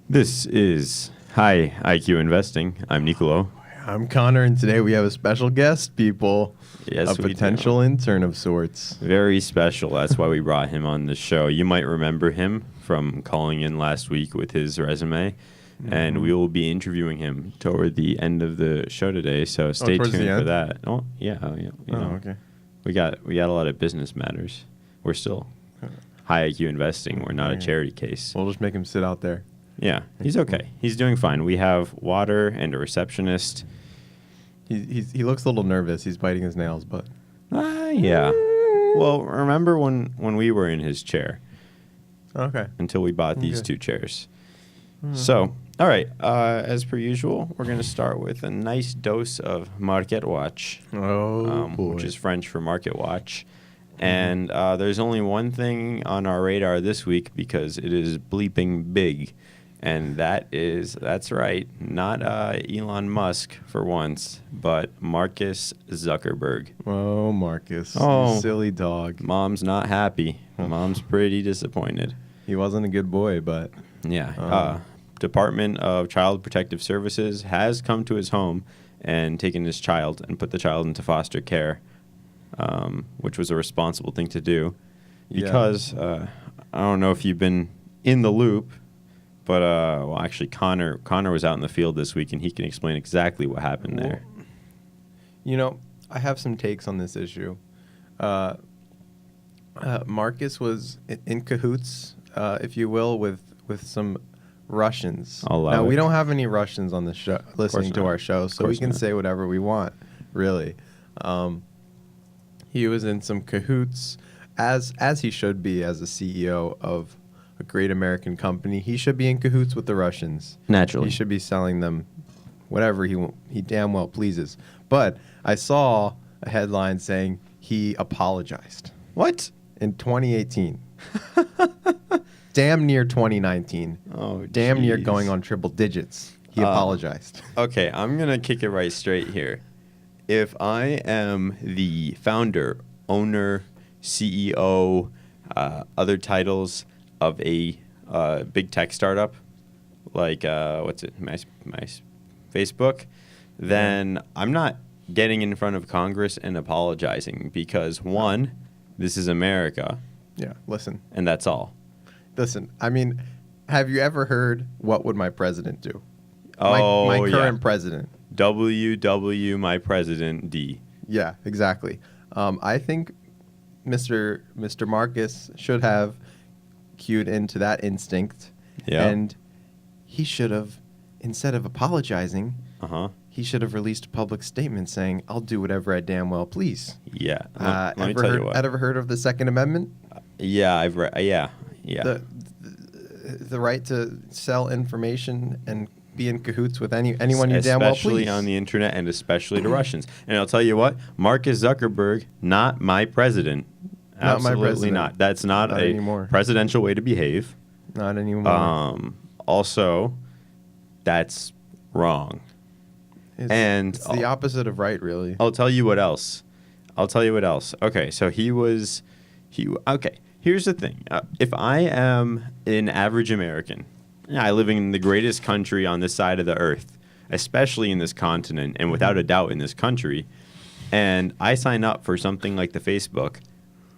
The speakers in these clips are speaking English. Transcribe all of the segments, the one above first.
This is High IQ Investing. I'm Nicolo. I'm Connor, and today we have a special guest, people. Yes, a we potential intern of sorts. Very special. That's why we brought him on the show. You might remember him from calling in last week with his resume, and we will be interviewing him toward the end of the show today. So stay tuned for that. Oh, yeah. Okay. We got a lot of business matters. We're still High IQ Investing. We're not a charity case. We'll just make him sit out there. Yeah, he's okay. He's doing fine. We have water and a receptionist. He looks a little nervous. He's biting his nails, but yeah. Well, remember when we were in his chair? Okay. Until we bought these two chairs. So, all right. As per usual, we're going to start with a nice dose of Market Watch. Oh, boy. Which is French for Market Watch. And there's only one thing on our radar this week because it is bleeping big. And that's right, not Elon Musk for once, but Markus Zuckerberg. Oh, Marcus. Oh, you silly dog. Mom's not happy. Mom's pretty disappointed. He wasn't a good boy, but... Yeah. Department of Child Protective Services has come to his home and taken his child and put the child into foster care, which was a responsible thing to do. Because, I don't know if you've been in the loop, but, well, actually, Connor was out in the field this week, and he can explain exactly what happened there. You know, I have some takes on this issue. Marcus was in cahoots, if you will, with some Russians. Now, we don't have any Russians on the show listening to our show, so we can say whatever we want, really. He was in some cahoots, as he should be as a CEO of a great American company. He should be in cahoots with the Russians. Naturally. He should be selling them whatever he damn well pleases. But I saw a headline saying he apologized. What? In 2018. Damn near 2019. Oh, damn near going on triple digits. He apologized. Okay, I'm going to kick it right straight here. If I am the founder, owner, CEO, other titles of a big tech startup, like my Facebook, then I'm not getting in front of Congress and apologizing because, one, this is America. Yeah, listen. And that's all. Listen, I mean, have you ever heard what would my president do? Oh, my current president. WW, my president, D. Yeah, exactly. I think Mr. Marcus should have cued into that instinct. Yeah. And he should have, instead of apologizing, he should have released a public statement saying, I'll do whatever I damn well please. Yeah. Let me tell you what. Ever heard of the Second Amendment? Yeah, I've read. Yeah. The right to sell information and be in cahoots with anyone you damn well please. Especially on the internet and especially to Russians. And I'll tell you what, Markus Zuckerberg, not my president. Not my president. Absolutely not. That's not a anymore. Presidential way to behave. Not anymore. Also, that's wrong. It's the opposite of right, really. I'll tell you what else. Okay, so okay, here's the thing. If I am an average American, I live in the greatest country on this side of the earth, especially in this continent, and without a doubt in this country, and I sign up for something like the Facebook,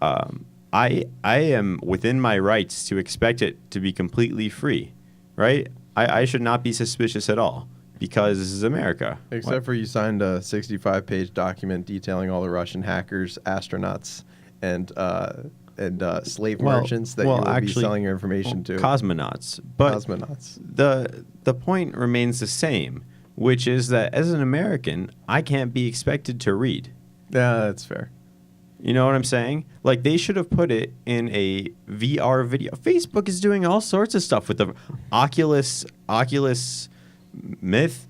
I am within my rights to expect it to be completely free, right? I should not be suspicious at all because this is America. Except for you signed a 65-page document detailing all the Russian hackers, astronauts, and slave merchants that you will be selling your information to. Cosmonauts. But cosmonauts. The point remains the same, which is that as an American, I can't be expected to read. Yeah, that's fair. You know what I'm saying? Like, they should have put it in a VR video. Facebook is doing all sorts of stuff with the Oculus Myth,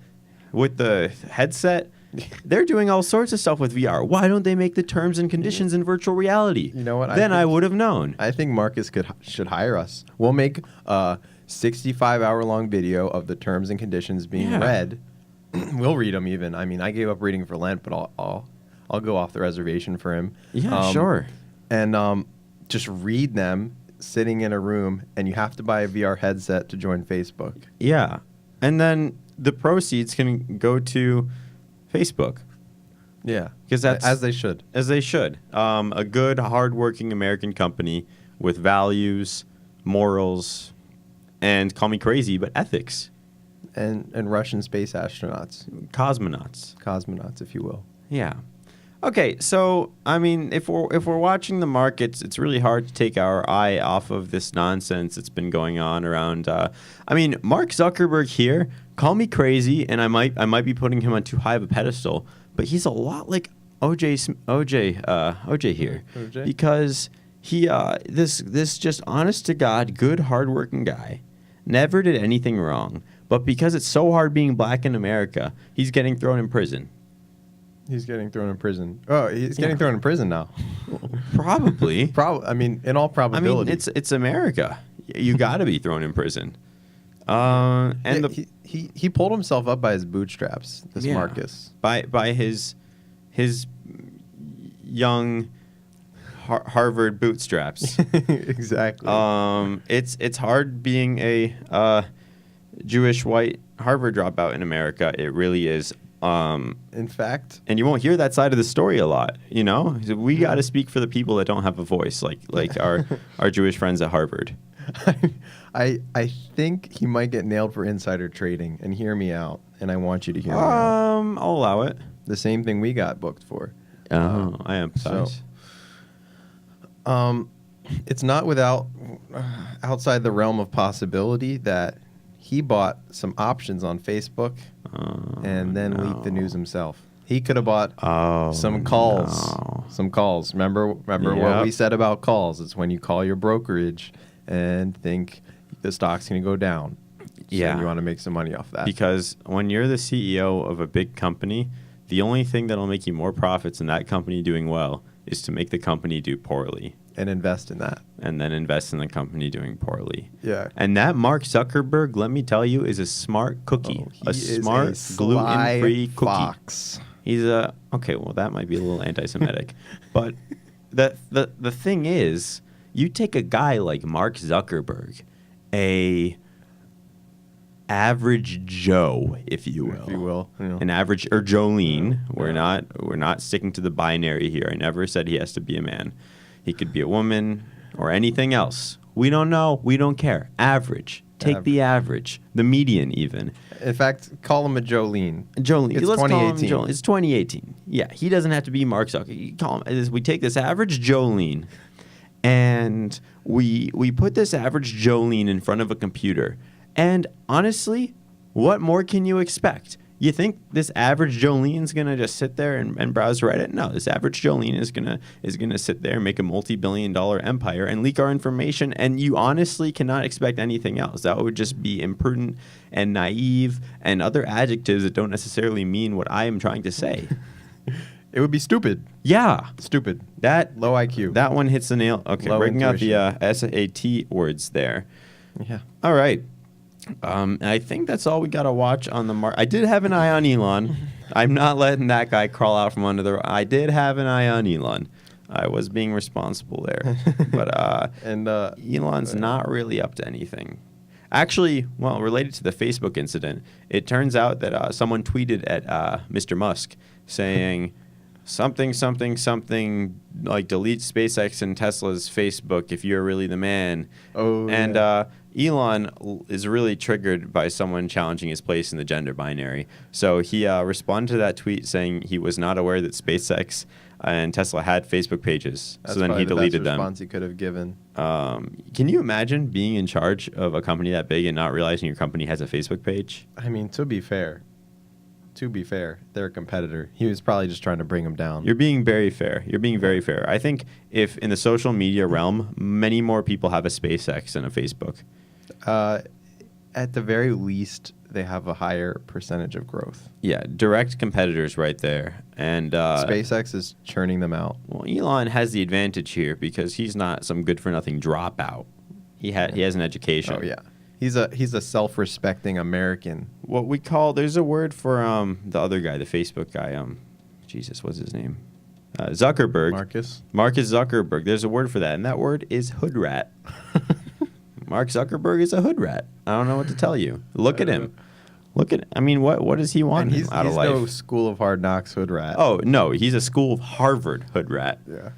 with the headset. They're doing all sorts of stuff with VR. Why don't they make the terms and conditions in virtual reality? You know what? Then I would have known. I think Marcus should hire us. We'll make a 65-hour-long video of the terms and conditions being read. We'll read them even. I mean, I gave up reading for Lent, but I'll go off the reservation for him. Yeah, sure. And just read them sitting in a room, and you have to buy a VR headset to join Facebook. Yeah. And then the proceeds can go to Facebook. Yeah. Because that's as they should. As they should. A good, hardworking American company with values, morals, and call me crazy, but ethics. And Russian space astronauts. Cosmonauts, if you will. Yeah. Okay, so I mean, if we're watching the markets, it's really hard to take our eye off of this nonsense that's been going on around. I mean, Mark Zuckerberg here. Call me crazy, and I might be putting him on too high of a pedestal, but he's a lot like OJ here, OJ? Because he this just honest to God, good, hardworking guy, never did anything wrong, but because it's so hard being black in America, he's getting thrown in prison. He's getting thrown in prison. Oh, he's getting thrown in prison now. Probably. I mean, in all probability. I mean, it's America. You got to be thrown in prison. He pulled himself up by his bootstraps. This Markus. By his young Harvard bootstraps. Exactly. It's hard being a Jewish white Harvard dropout in America. It really is. In fact, and you won't hear that side of the story a lot. You know, we got to speak for the people that don't have a voice, like our Jewish friends at Harvard. I think he might get nailed for insider trading. And hear me out. And I want you to hear me out. I'll allow it. The same thing we got booked for. I empathize. So, it's not without outside the realm of possibility that he bought some options on Facebook and then leaked the news himself. He could have bought some calls. No. Some calls. Remember what we said about calls? It's when you call your brokerage and think the stock's going to go down. Yeah. So you want to make some money off that. Because when you're the CEO of a big company, the only thing that'll make you more profits than that company doing well is to make the company do poorly. And invest in that. And then invest in the company doing poorly. Yeah. And that Mark Zuckerberg, let me tell you, is a smart cookie. A smart, gluten-free fox. Cookie. He's okay, well, that might be a little anti-Semitic. But the thing is, you take a guy like Mark Zuckerberg, a average Joe, if you will. Yeah. An average, or Jolene. Yeah. We're not sticking to the binary here. I never said he has to be a man. He could be a woman or anything else. We don't know. We don't care. Average. Take the average. The median, even. In fact, call him a Jolene. Jolene. It's Let's 2018. call him Jolene. It's 2018. Yeah, he doesn't have to be Mark Zuckerberg. You call him. We take this average Jolene, and we put this average Jolene in front of a computer. And honestly, what more can you expect? You think this average Jolene's gonna just sit there and browse Reddit? No, this average Jolene is gonna sit there and make a multi-billion-dollar empire and leak our information. And you honestly cannot expect anything else. That would just be imprudent and naive and other adjectives that don't necessarily mean what I am trying to say. It would be stupid. Yeah, stupid. That low IQ. That one hits the nail. Okay, low breaking intuition. out the SAT words there. Yeah. All right. I think that's all we got to watch on the market. I did have an eye on Elon. I'm not letting that guy crawl out from under the... I did have an eye on Elon. I was being responsible there. But Elon's not really up to anything. Actually, well, related to the Facebook incident, it turns out that someone tweeted at Mr. Musk saying... something, like delete SpaceX and Tesla's Facebook if you're really the man. Oh, and Elon is really triggered by someone challenging his place in the gender binary. So he responded to that tweet saying he was not aware that SpaceX and Tesla had Facebook pages. That's so then he deleted them. Response he could have given. Can you imagine being in charge of a company that big and not realizing your company has a Facebook page? I mean, to be fair, they're a competitor. He was probably just trying to bring him down. You're being very fair. I think if in the social media realm, many more people have a SpaceX than a Facebook. At the very least, they have a higher percentage of growth. Yeah, direct competitors right there. And SpaceX is churning them out. Well, Elon has the advantage here because he's not some good-for-nothing dropout. He has an education. Oh, yeah. He's a self-respecting American. What we call, there's a word for the other guy, the Facebook guy. Jesus, what's his name? Zuckerberg. Markus Zuckerberg. There's a word for that, and that word is hood rat. Mark Zuckerberg is a hood rat. I don't know what to tell you. Look at him. I mean, what does he want out of life? He's no School of Hard Knocks hood rat. Oh, no, he's a School of Harvard hood rat. Yeah.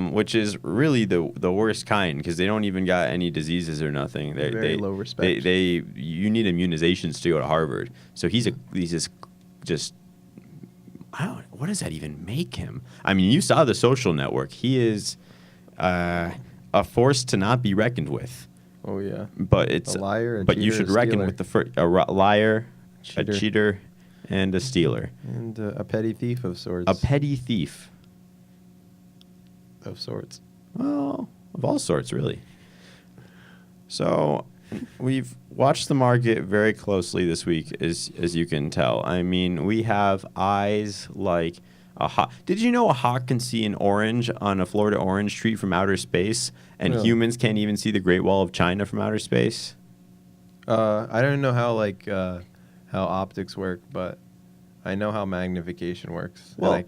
Which is really the worst kind because they don't even got any diseases or nothing. Very low respect. You need immunizations to go to Harvard. So he's just what does that even make him? I mean, you saw The Social Network. He is a force to not be reckoned with. Oh yeah. But it's a liar. But you should reckon with a liar, a cheater, and a stealer, and a petty thief of sorts. A petty thief. Of sorts. Well, of all sorts, really. So we've watched the market very closely this week, as you can tell. I mean, we have eyes like a hawk. Did you know a hawk can see an orange on a Florida orange tree from outer space, and humans can't even see the Great Wall of China from outer space? I don't know how optics work, but I know how magnification works. Well, and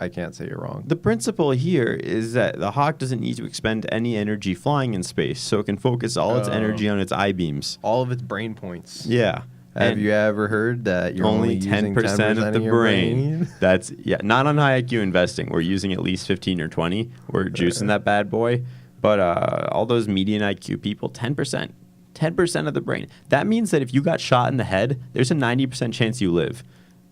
I can't say you're wrong. The principle here is that the hawk doesn't need to expend any energy flying in space, so it can focus all its energy on its eye beams. All of its brain points. Yeah. Have you ever heard that you're only 10% of the brain? That's not on high IQ investing. We're using at least 15 or 20. We're juicing that bad boy. But all those median IQ people, 10%. 10% of the brain. That means that if you got shot in the head, there's a 90% chance you live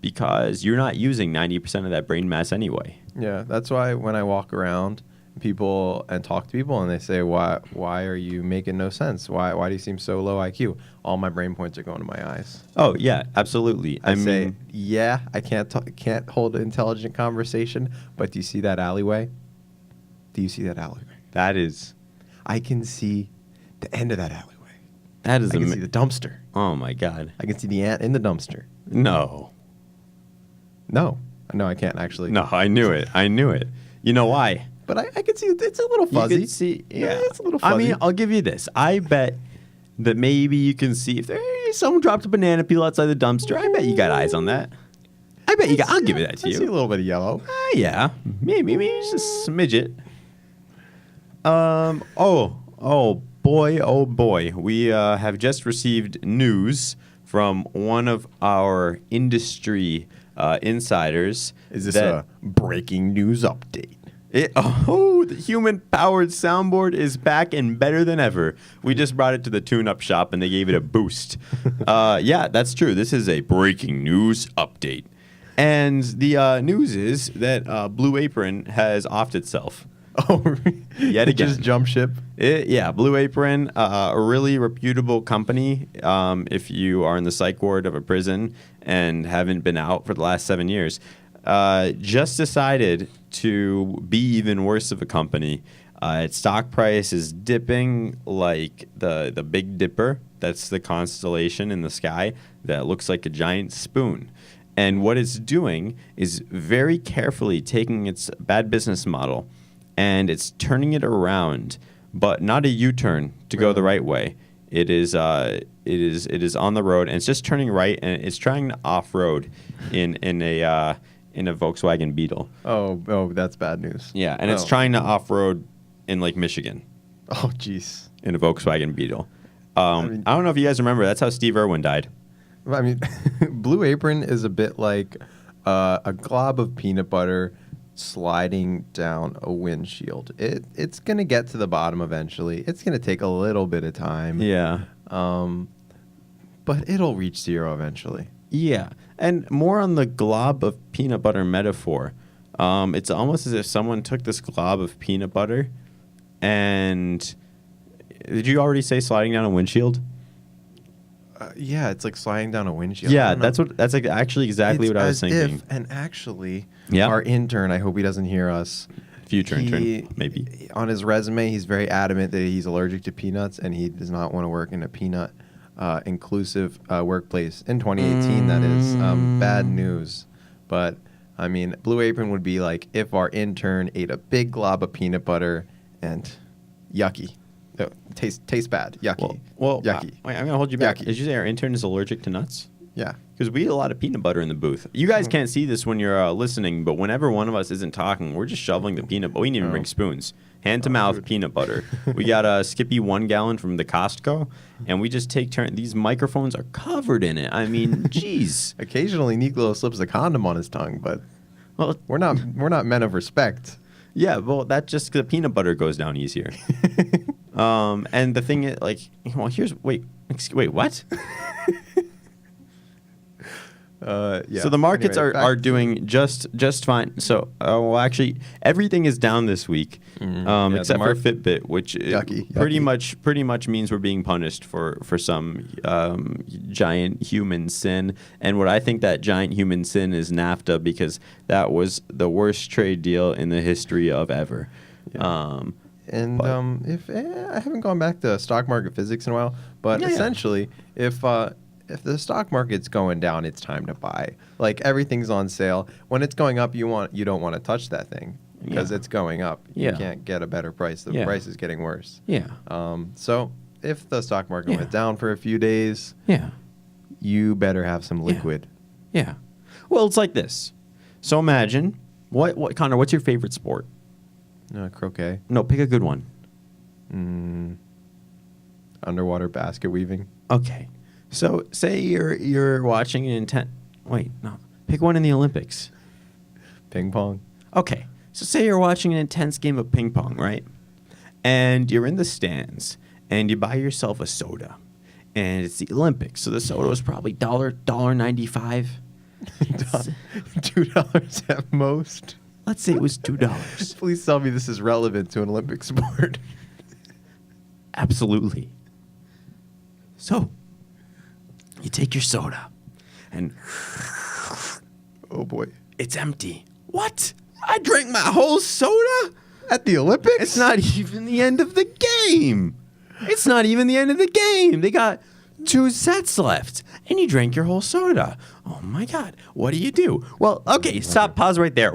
because you're not using 90% of that brain mass anyway. Yeah, that's why when I walk around people and talk to people and they say, why are you making no sense? Why do you seem so low IQ? All my brain points are going to my eyes. Oh, yeah, absolutely. I say, yeah, I can't hold an intelligent conversation, but do you see that alleyway? Do you see that alleyway? That is... I can see the end of that alleyway. That is... I can see the dumpster. Oh, my God. I can see the ant in the dumpster. No, I can't actually. No, I knew it. You know why? But I can see it's a little fuzzy. You can see, yeah, it's a little fuzzy. I mean, I'll give you this. I bet that maybe you can see if someone dropped a banana peel outside the dumpster. I bet you got eyes on that. I bet you got. I'll give it that to you. I see a little bit of yellow. Yeah, maybe just a smidget. Oh boy. We have just received news from one of our industry insiders. Is this a breaking news update? The human-powered soundboard is back and better than ever. We just brought it to the tune-up shop, and they gave it a boost. Yeah, that's true. This is a breaking news update. And the news is that Blue Apron has offed itself. Oh, yet again. Just jump ship? Blue Apron, a really reputable company. If you are in the psych ward of a prison and haven't been out for the last 7 years, just decided to be even worse of a company. Its stock price is dipping like the Big Dipper. That's the constellation in the sky that looks like a giant spoon. And what it's doing is very carefully taking its bad business model and it's turning it around, but not a U-turn to go the right way. It is on the road, and it's just turning right, and it's trying to off-road in a Volkswagen Beetle. Oh, that's bad news. Yeah, and it's trying to off-road in Lake Michigan. Oh, jeez. In a Volkswagen Beetle. I don't know if you guys remember. That's how Steve Irwin died. I mean, Blue Apron is a bit like a glob of peanut butter sliding down a windshield. It's going to get to the bottom eventually. It's going to take a little bit of time. Yeah. But it'll reach zero eventually. Yeah. And more on the glob of peanut butter metaphor. It's almost as if someone took this glob of peanut butter and... Did you already say sliding down a windshield? Yeah, it's like sliding down a windshield. Yeah, that's like actually exactly what I was thinking. And actually, our intern, I hope he doesn't hear us. Future intern, maybe. On his resume, he's very adamant that he's allergic to peanuts and he does not want to work in a peanut inclusive workplace. In 2018, that is bad news. But, I mean, Blue Apron would be like if our intern ate a big glob of peanut butter and yucky. Tastes bad. Yucky. Well, yucky. Wait, I'm going to hold you back. Yucky. Did you say our intern is allergic to nuts? Yeah. Because we eat a lot of peanut butter in the booth. You guys can't see this when you're listening, but whenever one of us isn't talking, we're just shoveling the peanut butter. We didn't even bring spoons. Hand to mouth peanut butter. We got a Skippy 1 gallon from the Costco, and we just take turns. These microphones are covered in it. I mean, jeez. Occasionally, Nico slips a condom on his tongue, but we're not men of respect. Yeah, well, that just the peanut butter goes down easier. And the thing is, like, well, wait, what? Yeah. So the markets are doing just fine. So, well, actually, everything is down this week, except for Fitbit, which pretty much means we're being punished for some giant human sin. And what I think that giant human sin is NAFTA, because that was the worst trade deal in the history of ever. Yeah. If I haven't gone back to stock market physics in a while, but essentially, if the stock market's going down, it's time to buy. Like, everything's on sale. When it's going up, you don't want to touch that thing because it's going up. You can't get a better price. The price is getting worse. Yeah. So if the stock market went down for a few days, you better have some liquid. Yeah. Well, it's like this. So imagine Connor, what's your favorite sport? Croquet. No, pick a good one. Underwater basket weaving. Okay. So say you're watching an intense... Wait, no. Pick one in the Olympics. Ping pong. Okay. So say you're watching an intense game of ping pong, right? And you're in the stands, and you buy yourself a soda. And it's the Olympics, so the soda was probably $1.95. $2 at most. Let's say it was $2. Please tell me this is relevant to an Olympic sport. Absolutely. So... you take your soda, and oh boy, it's empty. What? I drank my whole soda? At the Olympics? It's not even the end of the game. It's not even the end of the game. They got 2 sets left, and you drank your whole soda. Oh my God. What do? Well, okay, stop, pause right there.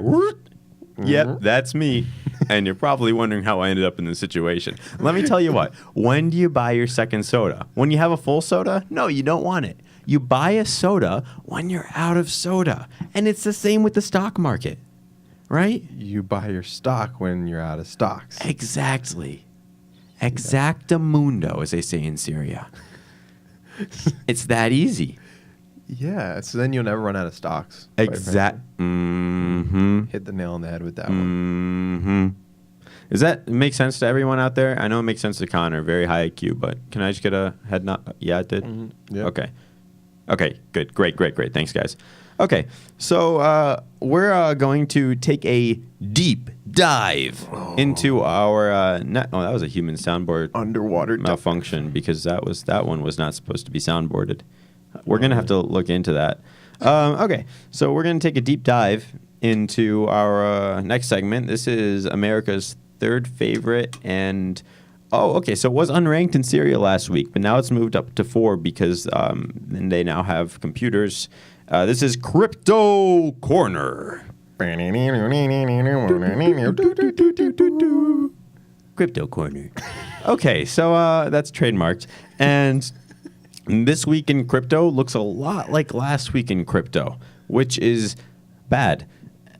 Yep, that's me. And you're probably wondering how I ended up in this situation. Let me tell you what. When do you buy your second soda? When you have a full soda? No, you don't want it. You buy a soda when you're out of soda. And it's the same with the stock market, right? You buy your stock when you're out of stocks. Exactly. Exactamundo, as they say in Syria. It's that easy. Yeah, so then you'll never run out of stocks. Mm-hmm. Hit the nail on the head with that one. Does that make sense to everyone out there? I know it makes sense to Connor, very high IQ, but can I just get a head nod? Yeah, it did? Mm-hmm. Yep. Okay, good. Great. Thanks, guys. Okay, so we're going to take a deep dive into our... that was a human soundboard underwater malfunction because that one was not supposed to be soundboarded. We're going to have to look into that. Okay, so we're going to take a deep dive into our next segment. This is America's third favorite and... Oh, okay, so it was unranked in Syria last week, but now it's moved up to 4 because they now have computers. This is Crypto Corner. Crypto Corner. Okay, so that's trademarked. And... this week in crypto looks a lot like last week in crypto, which is bad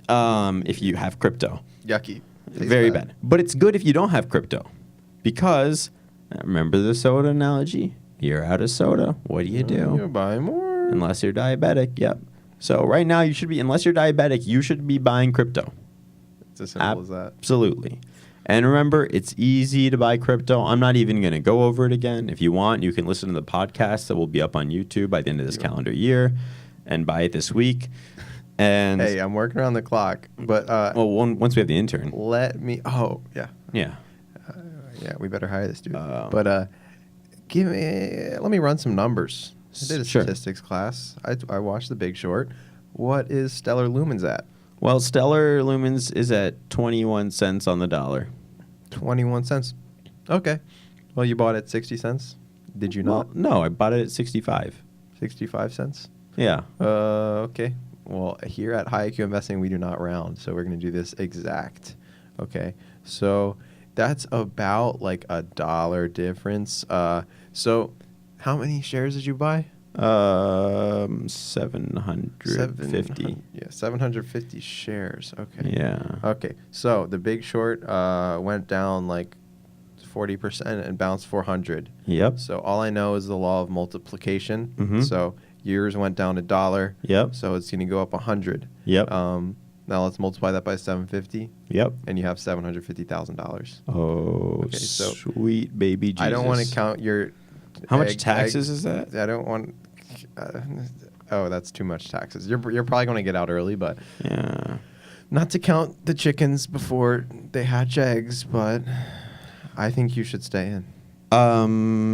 if you have crypto. Yucky. Very bad. But it's good if you don't have crypto because, remember the soda analogy? You're out of soda. What do? You buy more. Unless you're diabetic, yep. So right now, unless you're diabetic, you should be buying crypto. It's as simple as that. Absolutely. And remember, it's easy to buy crypto. I'm not even going to go over it again. If you want, you can listen to the podcast that will be up on YouTube by the end of this calendar year and buy it this week. And hey, I'm working around the clock. But once we have the intern. Let me... Oh, yeah. Yeah. We better hire this dude. But let me run some numbers. I did a statistics class. I watched The Big Short. What is Stellar Lumens at? Well, Stellar Lumens is at 21 cents on the dollar. 21 cents. Okay. Well, you bought it at 60 cents? Did you not? No, I bought it at 65. 65 cents? Yeah. Okay. Well, here at High IQ Investing, we do not round, so we're going to do this exact. Okay. So that's about like $1 difference. So how many shares did you buy? 750. Yeah, 750 shares. Okay. Yeah. Okay. So the Big Short went down like 40% and bounced 400. Yep. So all I know is the law of multiplication. Mm-hmm. So yours went down $1. Yep. So it's going to go up 100. Yep. Now let's multiply that by 750. Yep. And you have $750,000. Oh, okay, so sweet baby Jesus. I don't want to count your. How much taxes is that? I don't want. Oh, that's too much taxes. You're probably going to get out early, but yeah. Not to count the chickens before they hatch eggs, but I think you should stay in.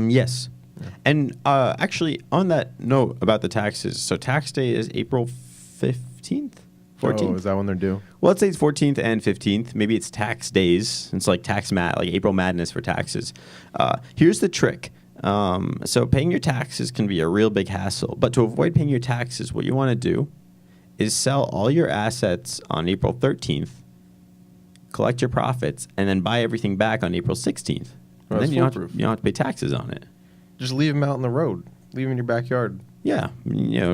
Yes. Yeah. And actually, on that note about the taxes, so tax day is April 15th. 14th? Oh, is that when they're due? Well, let's say it's 14th and 15th. Maybe it's tax days. It's like like April Madness for taxes. Here's the trick. So paying your taxes can be a real big hassle. But to avoid paying your taxes, what you want to do is sell all your assets on April 13th, collect your profits, and then buy everything back on April 16th. And then you don't have to pay taxes on it. Just leave them out in the road. Leave them in your backyard. Yeah.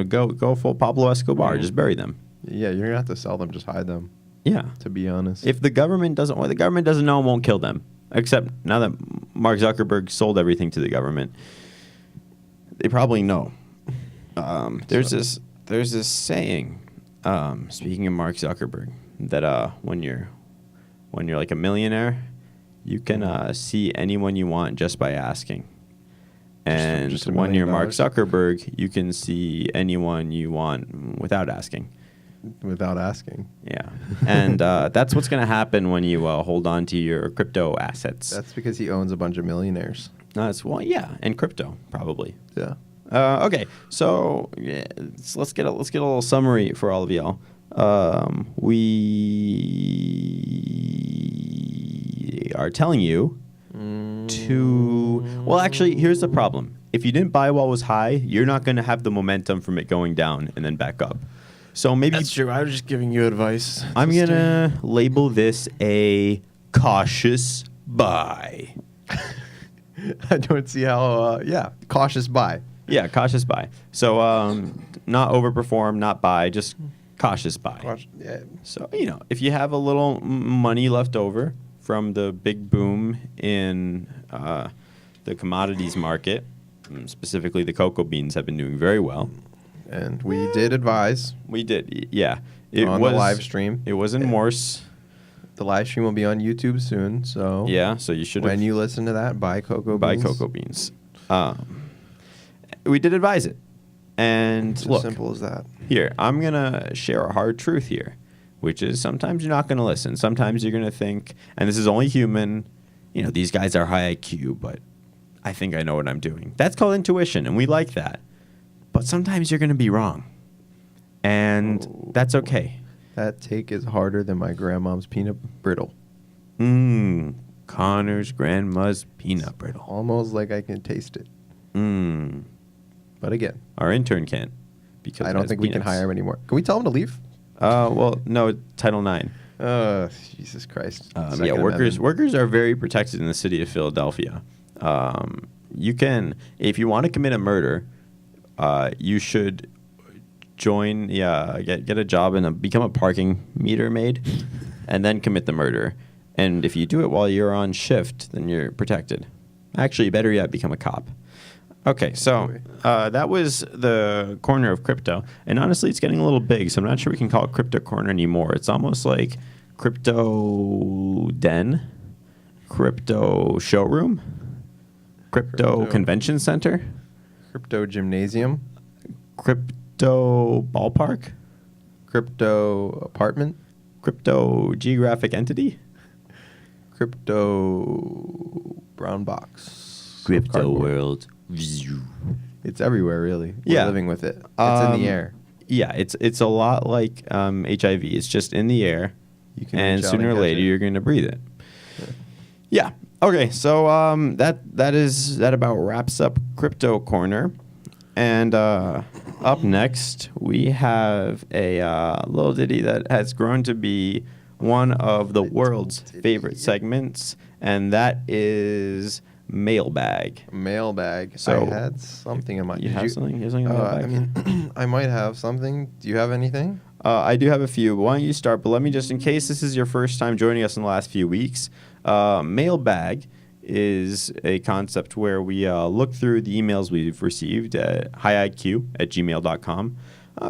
Go full Pablo Escobar. Mm-hmm. Just bury them. Yeah, you're going to have to sell them. Just hide them. Yeah. To be honest. If the government doesn't know and won't kill them. Except now that Mark Zuckerberg sold everything to the government, they probably know. There's this saying, speaking of Mark Zuckerberg, that when you're like a millionaire, you can see anyone you want just by asking. And just when you're Mark Zuckerberg, you can see anyone you want without asking. Without asking. Yeah. And that's what's going to happen when you hold on to your crypto assets. That's because he owns a bunch of millionaires. Yeah, and crypto, probably. Yeah. Okay, so let's get a little summary for all of y'all. We are telling you to... Well, actually, here's the problem. If you didn't buy while it was high, you're not going to have the momentum from it going down and then back up. So maybe... That's true. I was just giving you advice. I'm going to label this a cautious buy. I don't see how... cautious buy. Yeah, cautious buy. So not overperform, not buy, just cautious buy. Yeah. So, if you have a little money left over from the big boom in the commodities market, specifically the cocoa beans have been doing very well. And we did advise. We did, yeah. On the live stream. It was in Morse. The live stream will be on YouTube soon, so... Yeah, so you should when you listen to that, buy cocoa beans. Buy cocoa beans. We did advise it. And it's look, as simple as that. Here, I'm going to share a hard truth here, which is sometimes you're not going to listen. Sometimes you're going to think, and this is only human, these guys are high IQ, but I think I know what I'm doing. That's called intuition, and we like that. But sometimes you're going to be wrong. And that's okay. That take is harder than my grandma's peanut brittle. Connor's grandma's peanut brittle. Almost like I can taste it. But again, our intern can't. Because I don't think we can hire him anymore. Can we tell him to leave? Well, no, Title IX. Jesus Christ. Workers are very protected in the city of Philadelphia. You can, if you want to commit a murder, you should join, get a job and become a parking meter maid, and then commit the murder. And if you do it while you're on shift, then you're protected. Actually, better yet, become a cop. Okay, so that was the corner of crypto. And honestly, it's getting a little big, so I'm not sure we can call it Crypto Corner anymore. It's almost like Crypto Den, Crypto Showroom, Crypto Convention Center, Crypto Gymnasium, Crypto Ballpark, Crypto Apartment, Crypto Geographic Entity, Crypto Brown Box, Crypto World. It's everywhere, really. We're living with it. It's in the air. Yeah, it's a lot like HIV. It's just in the air, and sooner or later you're going to breathe it. Yeah. Okay. So that about wraps up Crypto Corner, and up next we have a little ditty that has grown to be one of the world's favorite segments, and that is mailbag. Mailbag. So I had something in my... You have something? You have something in the mailbag? I mean, I might have something. Do you have anything? I do have a few. Why don't you start? But let me just, in case this is your first time joining us in the last few weeks, mailbag is a concept where we look through the emails we've received at highiq@gmail.com.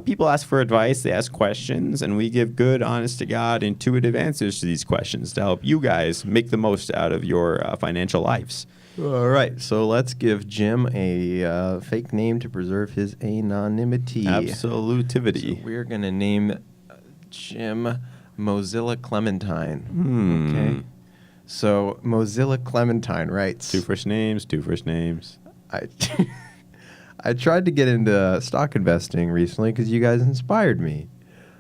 People ask for advice, they ask questions, and we give good, honest-to-God, intuitive answers to these questions to help you guys make the most out of your financial lives. All right, so let's give Jim a fake name to preserve his anonymity. Absolutivity. So we're going to name Jim Mozilla Clementine. Okay. So Mozilla Clementine writes... Two first names. I tried to get into stock investing recently because you guys inspired me.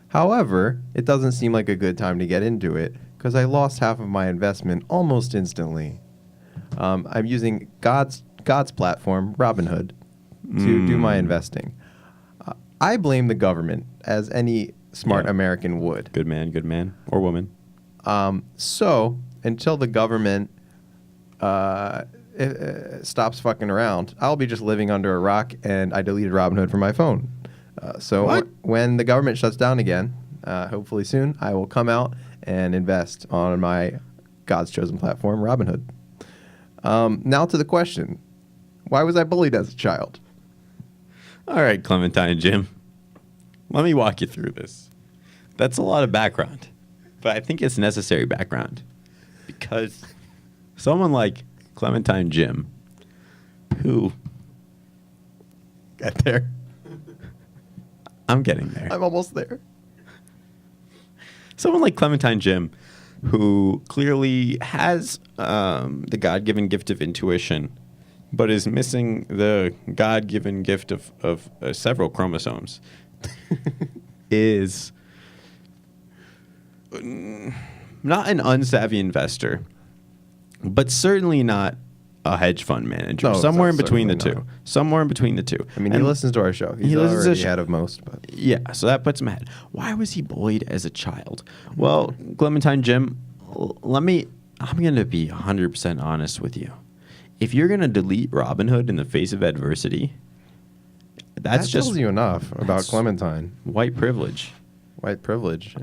However, it doesn't seem like a good time to get into it because I lost half of my investment almost instantly. I'm using God's platform, Robinhood, to do my investing. I blame the government, as any smart American would. Good man, or woman. So, until the government stops fucking around, I'll be just living under a rock, and I deleted Robinhood from my phone. So when the government shuts down again, hopefully soon, I will come out and invest on my God's chosen platform, Robinhood. Now to the question. Why was I bullied as a child? All right, Clementine and Jim. Let me walk you through this. That's a lot of background, but I think it's necessary background because someone like Clementine Jim, who... Get there. I'm getting there. I'm almost there. Someone like Clementine Jim, who clearly has the God-given gift of intuition, but is missing the God-given gift of several chromosomes, is not an unsavvy investor, but certainly not a hedge fund manager. No, somewhere in between the certainly two. not. Somewhere in between the two. I mean, he listens to our show. He's already ahead of most. But. Yeah, so that puts him ahead. Why was he bullied as a child? Well, Clementine Jim, I'm going to be 100% honest with you. If you're going to delete Robinhood in the face of adversity, that tells you enough about Clementine. White privilege. White privilege.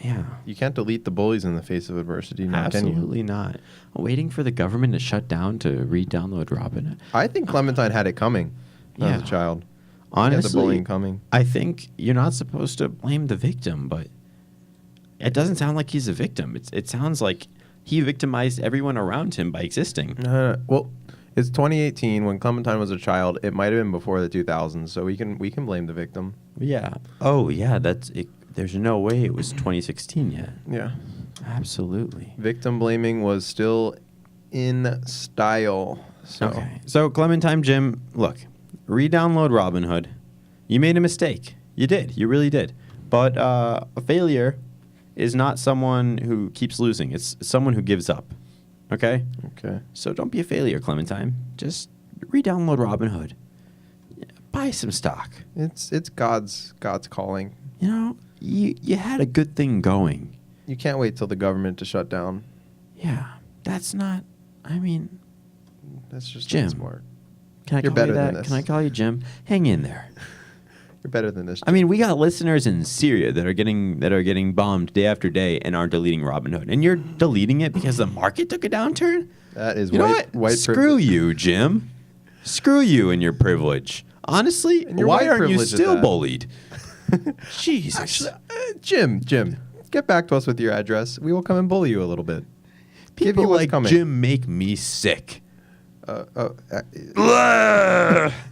Yeah. You can't delete the bullies in the face of adversity, now, can you? Absolutely not. Waiting for the government to shut down to re-download Robinhood. I think Clementine had it coming as a child. Honestly, the bullying coming. I think you're not supposed to blame the victim, but it doesn't sound like he's a victim. It sounds like he victimized everyone around him by existing. Well, it's 2018 when Clementine was a child. It might have been before the 2000s, so we can blame the victim. Yeah. Oh, yeah. That's it. There's no way it was 2016 yet. Yeah. Absolutely. Victim blaming was still in style. So. Okay. So Clementine Jim, look, re-download Robinhood. You made a mistake. You did. You really did. But a failure is not someone who keeps losing. It's someone who gives up. Okay? Okay. So don't be a failure, Clementine. Just re-download Robinhood. Buy some stock. It's God's calling. You know, you had a good thing going. You can't wait till the government to shut down. Yeah. That's not, I mean... That's just Jim. not smart. Can I You're call better you that? than this. Can I call you Jim? Hang in there. You're better than this. Jim. I mean, we got listeners in Syria that are getting bombed day after day and aren't deleting Robinhood. And you're deleting it because the market took a downturn? That is white Screw privilege. You, Jim. Screw you and your privilege. Honestly, why aren't you still bullied? Jesus. Actually, Jim, get back to us with your address. We will come and bully you a little bit. People like Jim make me sick.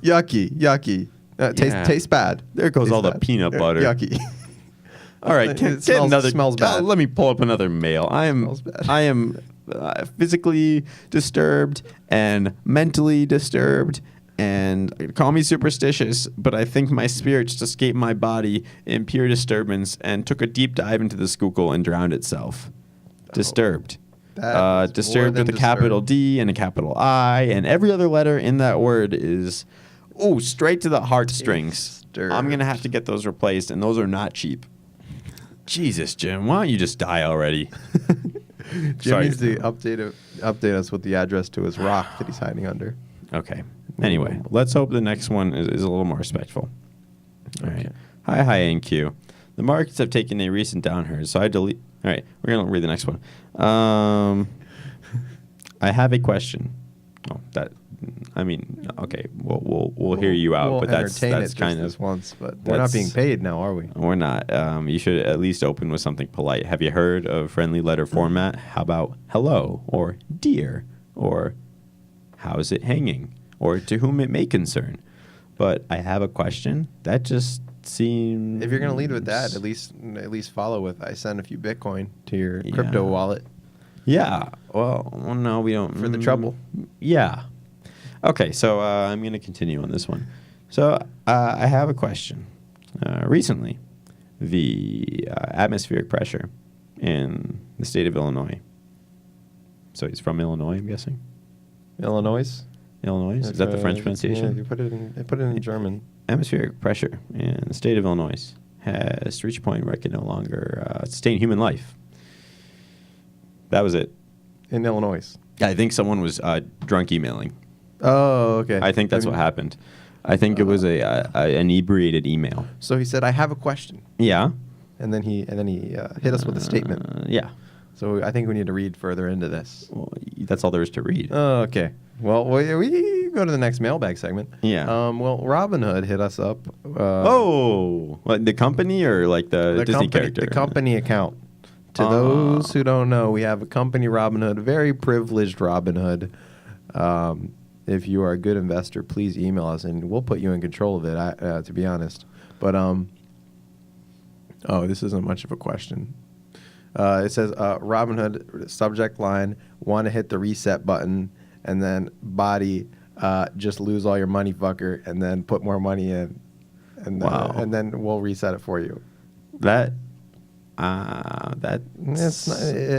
Yucky. Tastes bad. There goes all the peanut butter. Yucky. All right, smells bad. Let me pull up another mail. I am physically disturbed and mentally disturbed. And call me superstitious, but I think my spirit just escaped my body in pure disturbance and took a deep dive into the Schuylkill and drowned itself. Disturbed. Disturbed with a capital D and a capital I, and every other letter in that word is, straight to the heartstrings. Disturbed. I'm going to have to get those replaced, and those are not cheap. Jesus, Jim, why don't you just die already? Jim needs to update us with the address to his rock that he's hiding under. Okay. Anyway, let's hope the next one is a little more respectful. All right. Hi, NQ. The markets have taken a recent downturn, so I delete. All right, we're gonna read the next one. I have a question. Oh, that. I mean, okay, we'll hear you out, but that's kind of once. But we're not being paid now, are we? We're not. You should at least open with something polite. Have you heard of friendly letter format? How about hello or dear or how's it hanging or to whom it may concern? But I have a question. That just seems. If you're gonna lead with that, at least follow with I send a few Bitcoin to your crypto wallet. Yeah. Well, no, we don't. For the trouble. Yeah. Okay, so I'm going to continue on this one. So I have a question. Recently, the atmospheric pressure in the state of Illinois. So he's from Illinois, I'm guessing. Illinois. Is that the French pronunciation? Yeah, they put it in German. Atmospheric pressure in the state of Illinois has reached a point where it can no longer sustain human life. That was it. In Illinois. I think someone was drunk emailing. Oh, okay. I think that's what happened. I think it was a inebriated email. So he said, "I have a question." Yeah. And then he hit us with a statement. Yeah. So I think we need to read further into this. Well, that's all there is to read. Oh, okay. Well, we go to the next mailbag segment. Yeah. Well, Robinhood hit us up. What, the company or like the Disney character? The company account. To those who don't know, we have a company Robinhood, very privileged Robinhood. If you are a good investor, please email us, and we'll put you in control of it, to be honest. But, this isn't much of a question. It says, Robinhood, subject line, want to hit the reset button, and then body, just lose all your money, fucker, and then put more money in. And, and then we'll reset it for you. That's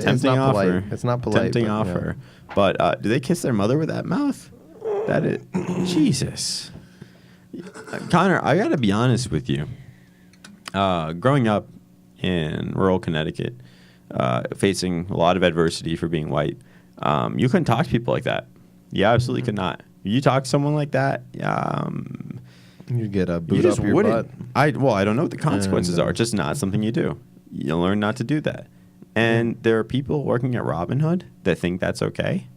tempting offer. It's not polite. Tempting offer. Yeah. But do they kiss their mother with that mouth? Jesus. Connor, I got to be honest with you. Growing up in rural Connecticut, facing a lot of adversity for being white, you couldn't talk to people like that. You absolutely could not. You talk to someone like that, you get a boot up your butt. I don't know what the consequences are. It's just not something you do. You learn not to do that. And there are people working at Robinhood that think that's okay.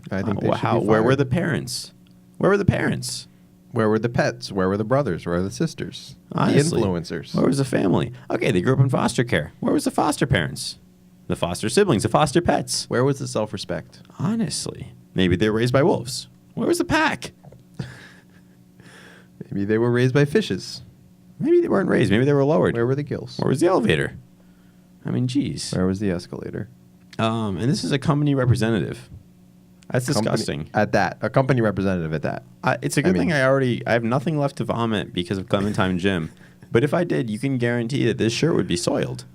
I think they should be fired. Where were the parents? Where were the parents? Where were the pets? Where were the brothers? Where were the sisters? Honestly, the influencers? Where was the family? Okay, they grew up in foster care. Where was the foster parents? The foster siblings, the foster pets? Where was the self-respect? Honestly. Maybe they were raised by wolves. Where was the pack? Maybe they were raised by fishes. Maybe they weren't raised. Maybe they were lowered. Where were the gills? Where was the elevator? I mean, geez. Where was the escalator? And this is a company representative. That's disgusting. A company representative at that. It's a good thing I have nothing left to vomit because of Clementine Jim. But if I did, you can guarantee that this shirt would be soiled.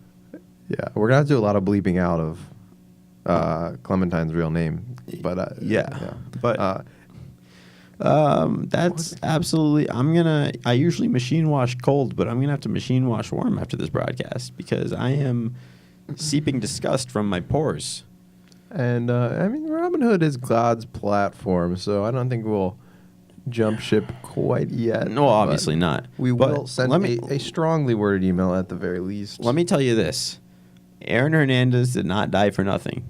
Yeah, we're going to have to do a lot of bleeping out of Clementine's real name. But But that's absolutely. I usually machine wash cold, but I'm going to have to machine wash warm after this broadcast because I am seeping disgust from my pores. And, Robinhood is God's platform, so I don't think we'll jump ship quite yet. No, obviously not. We will send a strongly worded email at the very least. Let me tell you this. Aaron Hernandez did not die for nothing.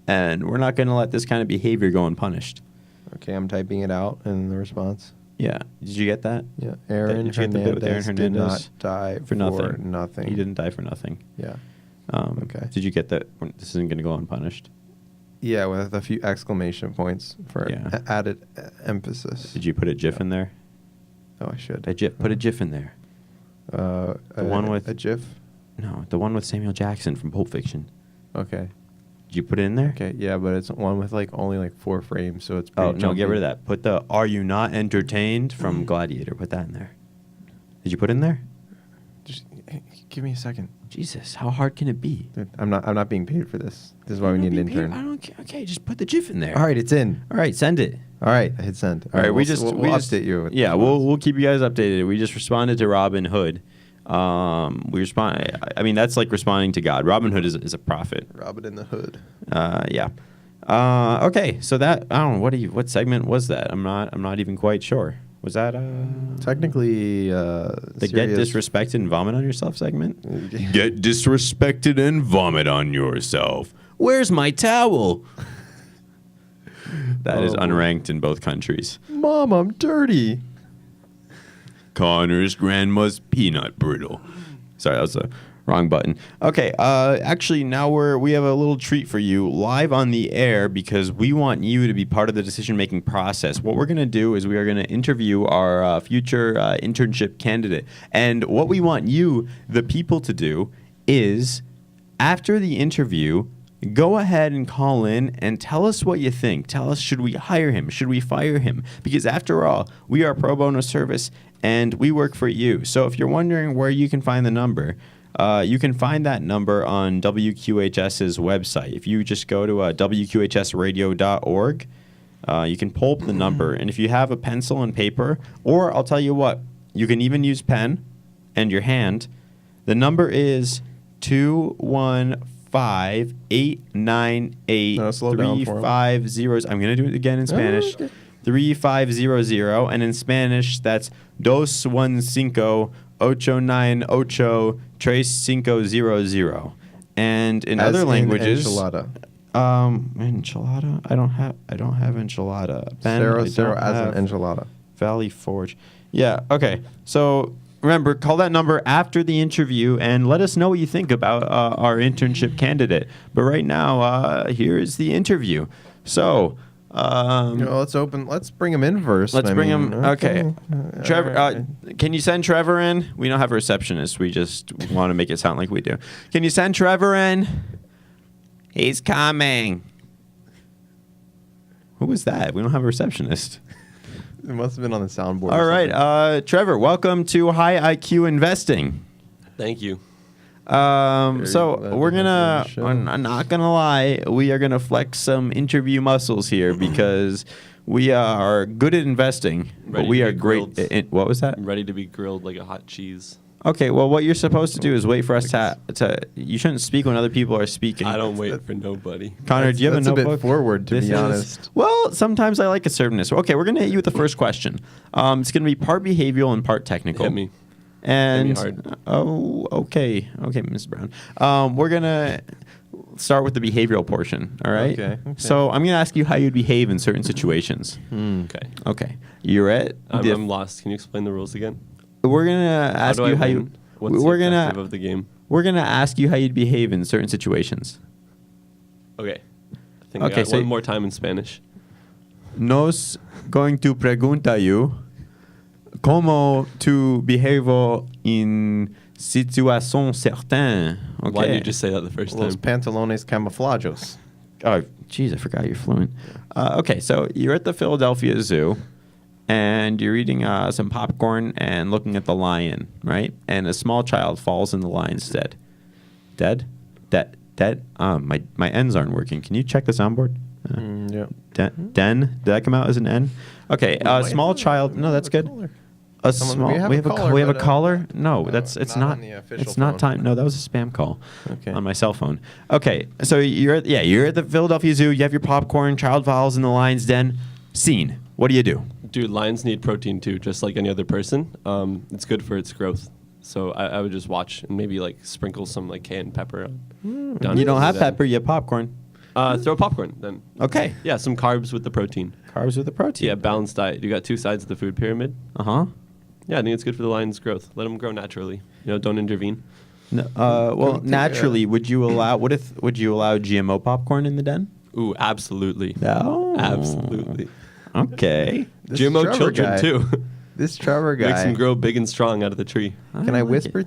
And we're not going to let this kind of behavior go unpunished. Okay, I'm typing it out in the response. Yeah. Did you get that? Yeah. Aaron Hernandez did not die for nothing. He didn't die for nothing. Yeah. Okay. Did you get that? This isn't going to go unpunished. Yeah, with a few exclamation points for added emphasis. Did you put a GIF in there? Oh, I should. Put a GIF in there. The one with a GIF? No, the one with Samuel Jackson from Pulp Fiction. Okay. Did you put it in there? Okay, yeah, but it's one with only 4 frames, so it's no, get rid of that. Put the "Are you not entertained" from Gladiator. Put that in there. Did you put it in there? Just give me a second. Jesus, how hard can it be? Dude, I'm not being paid for this. This is why we need an intern. I don't care. Okay, just put the GIF in there. All right, it's in. All right, send it. All right, I hit send. All right, we'll update you. We'll keep you guys updated. We just responded to Robin Hood. We respond. I mean, that's like responding to God. Robin Hood is a prophet. Robin in the Hood. Yeah. Okay, so that I don't know what segment was that? I'm not even quite sure. Was that technically the get disrespected and vomit on yourself segment? Get disrespected and vomit on yourself. Where's my towel? That is unranked in both countries. Mom, I'm dirty. Connor's grandma's peanut brittle. Sorry, that was the wrong button. Okay, actually now we have a little treat for you live on the air because we want you to be part of the decision-making process. What we're going to do is we are going to interview our future internship candidate. And what we want you, the people, to do is after the interview, go ahead and call in and tell us what you think. Tell us, should we hire him? Should we fire him? Because after all, we are pro bono service and we work for you. So if you're wondering where you can find the number, you can find that number on WQHS's website. If you just go to WQHSradio.org, you can pull up the number. And if you have a pencil and paper, or I'll tell you what, you can even use pen and your hand. The number is 215-898-3500. I'm going to do it again in Spanish. 3500. And in Spanish, that's 215-898-3500. And in other languages, enchilada. Enchilada? I don't have enchilada. Ben, Zero as an enchilada. Valley Forge. Yeah, okay. So remember, call that number after the interview and let us know what you think about our internship candidate. But right now, here is the interview. So, let's bring him in first. Let's bring him. Okay. Trevor, can you send Trevor in? We don't have a receptionist. We just want to make it sound like we do. Can you send Trevor in? He's coming. Who was that? We don't have a receptionist. It must have been on the soundboard. All right. Trevor, welcome to High IQ Investing. Thank you. So we're gonna, I'm not gonna lie, we are gonna flex some interview muscles here because we are good at investing, but we are great. What was that? Ready to be grilled like a hot cheese. Okay, well, what you're supposed to do is wait for us to you shouldn't speak when other people are speaking. I don't wait for nobody. Connor, do you have a notebook? That's a bit forward, to be honest. Well, sometimes I like assertiveness. Okay, we're going to hit you with the first question. It's going to be part behavioral and part technical. Hit me. And hit me hard. Oh, okay, Mrs. Brown. We're going to start with the behavioral portion, all right? Okay. So I'm going to ask you how you'd behave in certain situations. Okay. You're at... I'm lost. Can you explain the rules again? We're gonna ask you how you. What's the objective of the game? We're gonna ask you how you'd behave in certain situations. Okay. I think I got one more time in Spanish. Nos going to pregunta you cómo tu behave en situación certain. Okay. Why did you just say that the first time? Los pantalones camuflados. Oh, jeez, I forgot you're fluent. Okay, so you're at the Philadelphia Zoo. And you're eating some popcorn and looking at the lion, right? And a small child falls and the lion's dead. Dead? Dead? My N's aren't working. Can you check the soundboard? Yeah. Den? Did that come out as an N? Okay. A small child. No, that's good. A small. We have a caller. No, it's not. It's not time. No, that was a spam call. Okay. On my cell phone. Okay. So you're at the Philadelphia Zoo. You have your popcorn. Child falls in the lion's den. Scene. What do you do? Dude, lions need protein too, just like any other person. It's good for its growth. So I would just watch and maybe like sprinkle some like cayenne pepper on. You don't have pepper, you have popcorn. Throw popcorn then. Okay. Yeah, some carbs with the protein. Carbs with the protein. Yeah, balanced diet. You got two sides of the food pyramid. Uh-huh. Yeah, I think it's good for the lion's growth. Let them grow naturally. Don't intervene. No, well, naturally, would you allow GMO popcorn in the den? Ooh, absolutely. No. Absolutely. Okay. GMO children too. This Trevor guy makes them grow big and strong out of the tree. Can I whisper?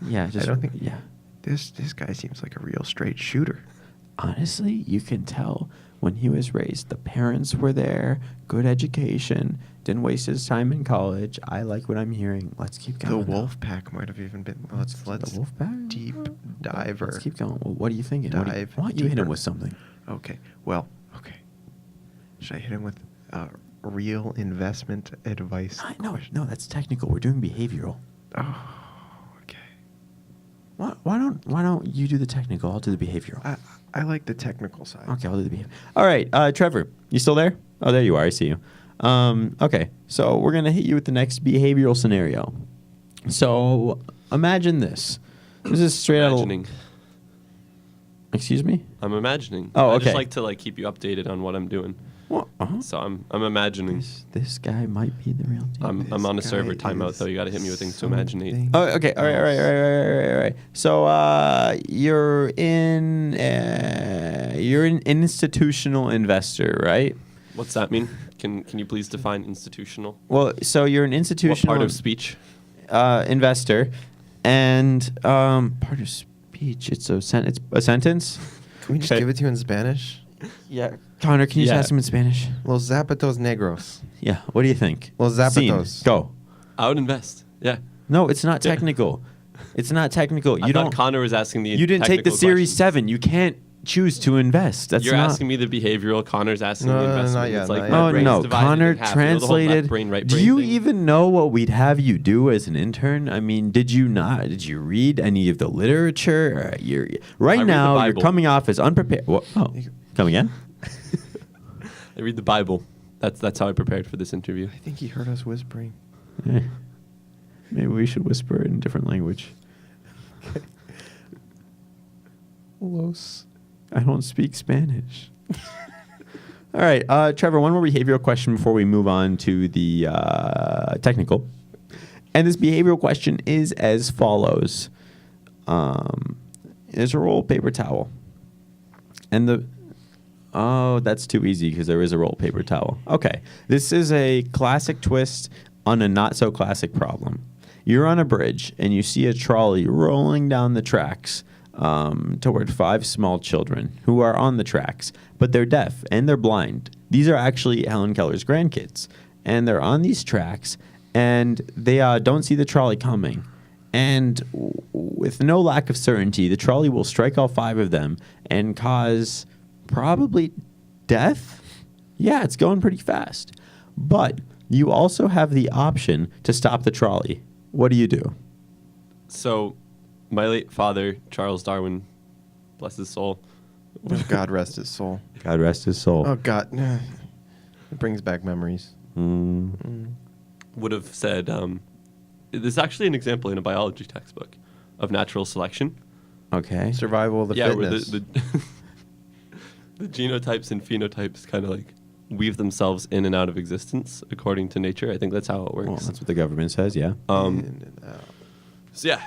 Yeah, just. I don't think. Yeah. This guy seems like a real straight shooter. Honestly, you can tell when he was raised. The parents were there, good education, didn't waste his time in college. I like what I'm hearing. Let's keep going. The wolf pack might have even been. Let's the wolf pack? Deep diver. Let's keep going. Well, what are you thinking? Why don't you hit him with something? Okay. Well. Okay. Should I hit him with real investment advice? No, that's technical. We're doing behavioral. Oh, Why don't you do the technical? I'll do the behavioral. I like the technical side. Okay, I'll do the behavioral. All right, Trevor, you still there? Oh, there you are. I see you. Okay, so we're gonna hit you with the next behavioral scenario. So imagine this. This is straight out of. Excuse me? I'm imagining. Oh, okay. I just like to keep you updated on what I'm doing. Well, So I'm imagining. This guy might be the real deal. I'm on a server timeout though. You got to hit me with things to imagine. Oh, okay. All right. So you're an institutional investor, right? What's that mean? Can you please define institutional? Well, so you're an institutional. What part of speech? Investor, and part of speech. It's a sentence. Can we just give it to you in Spanish? Yeah. Connor, can you just ask him in Spanish? Los zapatos negros. Yeah. What do you think? Los zapatos. Scene. Go. I would invest. Yeah. No, it's not technical. It's not technical. I thought Connor was asking the. You didn't take the Series 7. You can't choose to invest. You're asking me the behavioral. Connor's asking the investment. Not yet, it's like not yet. No. Connor translated. Brain, right do brain you thing. even know what we'd have you do as an intern? I mean, did you not? Did you read any of the literature? You're coming off as unprepared. Oh, come again? I read the Bible. That's how I prepared for this interview. I think he heard us whispering. Maybe we should whisper it in a different language. Los. I don't speak Spanish. All right, Trevor, one more behavioral question before we move on to the technical. And this behavioral question is as follows. There's a roll of paper towel. And that's too easy because there is a roll of paper towel. Okay, this is a classic twist on a not-so-classic problem. You're on a bridge, and you see a trolley rolling down the tracks toward 5 small children who are on the tracks, but they're deaf and they're blind. These are actually Helen Keller's grandkids, and they're on these tracks, and they don't see the trolley coming. And with no lack of certainty, the trolley will strike all 5 of them and cause probably death. Yeah, it's going pretty fast. But you also have the option to stop the trolley. What do you do? So, my late father, Charles Darwin, bless his soul. God rest his soul. God rest his soul. Oh, God. It brings back memories. Would have said, there's actually an example in a biology textbook of natural selection. Okay. Survival of the fitness. Where the genotypes and phenotypes kind of like weave themselves in and out of existence according to nature. I think that's how it works. Well, that's what the government says, yeah. So yeah,